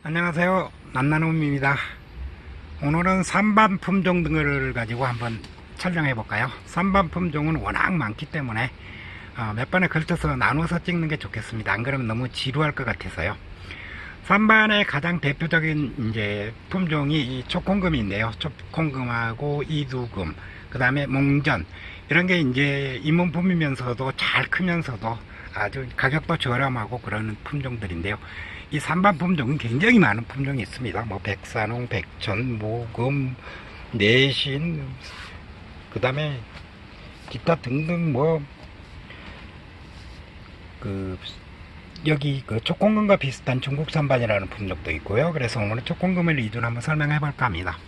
안녕하세요. 난나눔입니다. 오늘은 산반 품종 등을 가지고 한번 촬영해 볼까요? 산반 품종은 워낙 많기 때문에 몇 번에 걸쳐서 나눠서 찍는 게 좋겠습니다. 안 그러면 너무 지루할 것 같아서요. 산반의 가장 대표적인 이제 품종이 이 초콩금인데요. 초콩금하고 이두금, 그 다음에 몽전, 이런 게 이제 입문품이면서도 잘 크면서도 아주 가격도 저렴하고 그런 품종들인데요. 이 산반 품종은 굉장히 많은 품종이 있습니다. 뭐 백산홍, 백천, 모금, 내신, 그 다음에 기타 등등 여기 초콩금과 비슷한 중국 산반이라는 품종도 있고요. 그래서 오늘은 초콩금을 위주로 한번 설명해 볼까 합니다.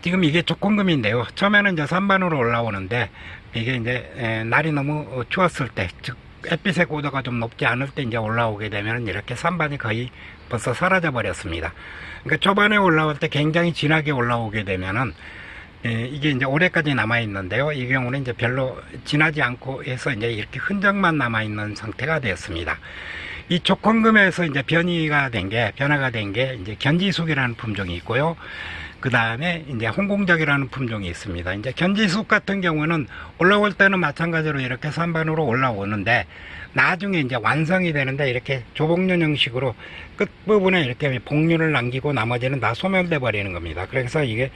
지금 이게 초콩금인데요. 처음에는 이제 산반으로 올라오는데 이게 이제 날이 너무 추웠을 때, 즉 햇빛의 고도가 좀 높지 않을 때 이제 올라오게 되면 이렇게 산반이 거의 벌써 사라져 버렸습니다. 그러니까 초반에 올라올 때 굉장히 진하게 올라오게 되면은 이게 이제 올해까지 남아 있는데요. 이 경우는 이제 별로 진하지 않고 해서 이제 이렇게 흔적만 남아 있는 상태가 되었습니다. 이 초콩금에서 이제 변화가 된 게 이제 견지숙이라는 품종이 있고요. 그 다음에 이제 홍공작이라는 품종이 있습니다. 이제 견지숙 같은 경우는 올라올 때는 마찬가지로 이렇게 산반으로 올라오는데 나중에 이제 완성이 되는데 이렇게 조복륜 형식으로 끝부분에 이렇게 복륜을 남기고 나머지는 다 소멸돼 버리는 겁니다. 그래서 이게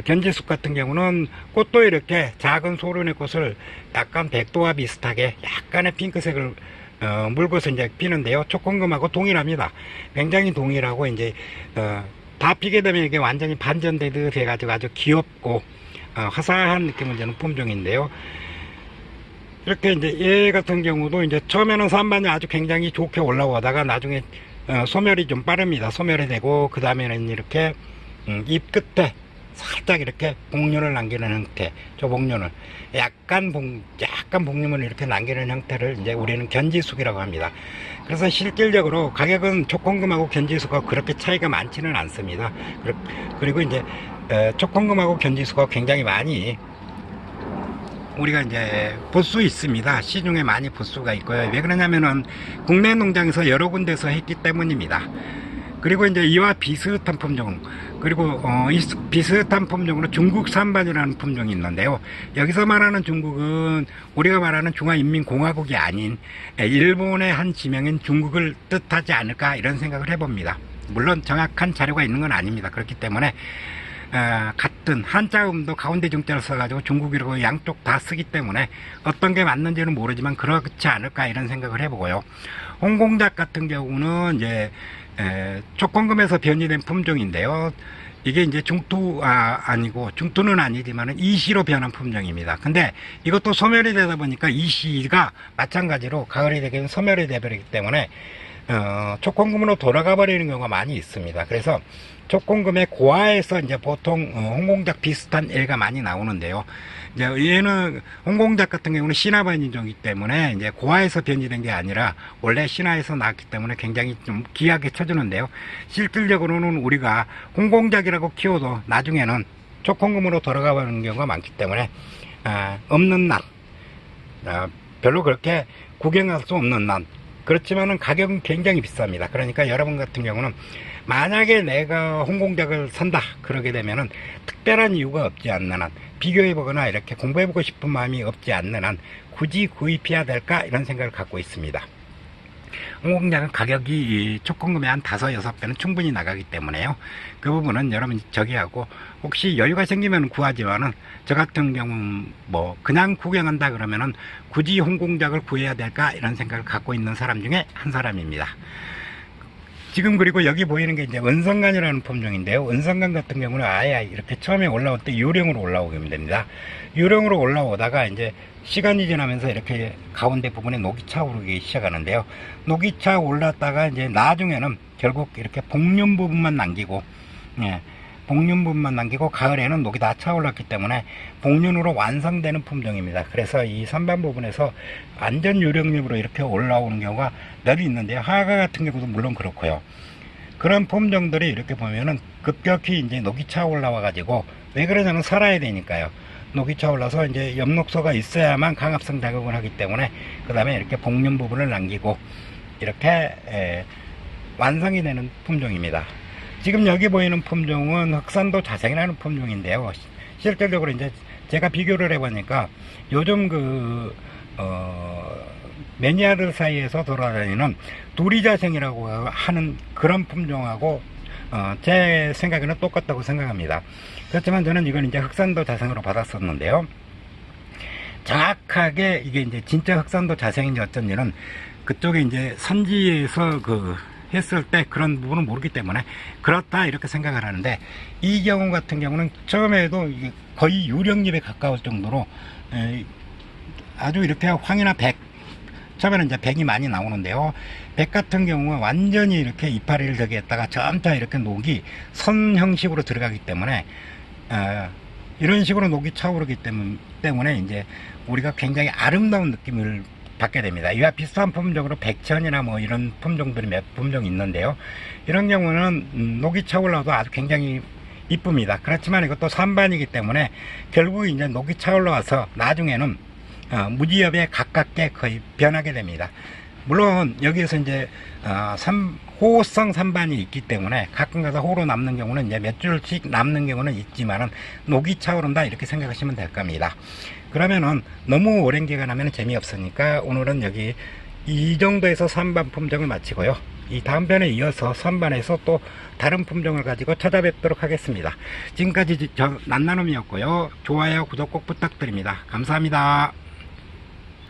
견지숙 같은 경우는 꽃도 이렇게 작은 소련의 꽃을 약간 백도와 비슷하게 약간의 핑크색을 물고서 이제 피는데요. 초콩금하고 동일합니다. 굉장히 동일하고 이제 다 피게 되면 이게 완전히 반전되듯 해가지고 아주 귀엽고 화사한 느낌을 주는 품종인데요. 이렇게 이제 얘 같은 경우도 이제 처음에는 산반이 아주 굉장히 좋게 올라오다가 나중에 소멸이 좀 빠릅니다. 소멸이 되고 그 다음에는 이렇게 잎 끝에 살짝 이렇게 복륜을 남기는 형태, 조복륜을 약간 복륜을 이렇게 남기는 형태를 이제 우리는 견지숙이라고 합니다. 그래서 실질적으로 가격은 초콩금하고 견지숙하고 그렇게 차이가 많지는 않습니다. 그리고 이제 초콩금하고 견지숙하고 굉장히 많이 우리가 이제 볼 수 있습니다. 시중에 많이 볼 수가 있고요. 왜 그러냐면은 국내 농장에서 여러 군데서 했기 때문입니다. 그리고 이제 이와 비슷한 품종, 그리고 이 비슷한 품종으로 중국 산반이라는 품종이 있는데요. 여기서 말하는 중국은 우리가 말하는 중화인민공화국이 아닌 일본의 한 지명인 중국을 뜻하지 않을까 이런 생각을 해봅니다. 물론 정확한 자료가 있는 건 아닙니다. 그렇기 때문에 같은 한자음도 가운데 중자를 써가지고 중국이라고 양쪽 다 쓰기 때문에 어떤 게 맞는지는 모르지만 그렇지 않을까 이런 생각을 해보고요. 홍공작 같은 경우는 이제 초콩금에서 변이된 품종인데요. 이게 이제 중투는 아니지만 이시로 변한 품종입니다. 근데 이것도 소멸이 되다 보니까 이시가 마찬가지로 가을이 되면 소멸이 되버리기 때문에 초콩금으로 돌아가 버리는 경우가 많이 있습니다. 그래서 초콩금의 고아에서 이제 보통 홍공작 비슷한 애가 많이 나오는데요. 이제 얘는 홍공작 같은 경우는 신화 변이종이기 때문에 이제 고아에서 변이된 게 아니라 원래 신화에서 나왔기 때문에 굉장히 좀 귀하게 쳐주는데요. 실질적으로는 우리가 홍공작이라고 키워도 나중에는 초콩금으로 돌아가 버리는 경우가 많기 때문에 없는 난, 별로 그렇게 구경할 수 없는 난. 그렇지만은 가격은 굉장히 비쌉니다. 그러니까 여러분 같은 경우는 만약에 내가 홍공작을 산다 그러게 되면은 특별한 이유가 없지 않는 한, 비교해보거나 이렇게 공부해보고 싶은 마음이 없지 않는 한 굳이 구입해야 될까 이런 생각을 갖고 있습니다. 홍공작은 가격이 초콩금의 한 5-6배는 충분히 나가기 때문에요. 그 부분은 여러분이 저기하고 혹시 여유가 생기면 구하지만은 저 같은 경우는 그냥 구경한다 그러면은 굳이 홍공작을 구해야 될까 이런 생각을 갖고 있는 사람 중에 한 사람입니다. 지금 그리고 여기 보이는 게 이제 은성간이라는 품종인데요. 은성간 같은 경우는 아예 이렇게 처음에 올라올 때 유령으로 올라오게 됩니다. 유령으로 올라오다가 이제 시간이 지나면서 이렇게 가운데 부분에 녹이 차오르기 시작하는데요. 녹이 차 올랐다가 이제 나중에는 결국 이렇게 복륜 부분만 남기고, 복륜 부분만 남기고 가을에는 녹이 다 차올랐기 때문에 복륜으로 완성되는 품종입니다. 그래서 이 산반 부분에서 완전 유령잎으로 이렇게 올라오는 경우가 몇 있는데요. 하가 같은 경우도 물론 그렇고요. 그런 품종들이 이렇게 보면은 급격히 이제 녹이 차 올라와 가지고, 왜 그러냐면 살아야 되니까요. 녹이 차올라서 이제 엽록소가 있어야만 강압성 작용을 하기 때문에 그 다음에 이렇게 복륜 부분을 남기고 이렇게 완성이 되는 품종입니다. 지금 여기 보이는 품종은 흑산도 자생이라는 품종인데요. 실질적으로 이제 제가 비교를 해보니까 요즘 매니아들 사이에서 돌아다니는 두리자생이라고 하는 그런 품종하고 제 생각에는 똑같다고 생각합니다. 그렇지만 저는 이건 이제 흑산도 자생으로 받았었는데요. 정확하게 이게 이제 진짜 흑산도 자생인지 어쩐지는 그쪽에 이제 선지에서 했을 때 그런 부분은 모르기 때문에 그렇다 이렇게 생각을 하는데, 이 경우 같은 경우는 처음에도 거의 유령잎에 가까울 정도로 아주 이렇게 황이나 백, 처음에는 이제 백이 많이 나오는데요. 백 같은 경우는 완전히 이렇게 이파리를 저기 했다가 점차 이렇게 녹이 선 형식으로 들어가기 때문에 이런 식으로 녹이 차오르기 때문에 이제 우리가 굉장히 아름다운 느낌을 받게 됩니다. 이와 비슷한 품종으로 백천이나 뭐 이런 품종들이 몇 품종 있는데요. 이런 경우는 녹이 차올라도 아주 굉장히 이쁩니다. 그렇지만 이것도 산반이기 때문에 결국 이제 녹이 차올라와서 나중에는 무지엽에 가깝게 거의 변하게 됩니다. 물론 여기에서 이제 호성 산반이 있기 때문에 가끔 가서 호로 남는 경우는 이제 몇 줄씩 남는 경우는 있지만은 녹이 차오른다 이렇게 생각하시면 될 겁니다. 그러면은 너무 오랜 기간 하면 재미없으니까 오늘은 여기 이 정도에서 산반 품종을 마치고요. 이 다음 편에 이어서 산반에서 또 다른 품종을 가지고 찾아뵙도록 하겠습니다. 지금까지 저 난나눔이었고요. 좋아요, 구독 꼭 부탁드립니다. 감사합니다.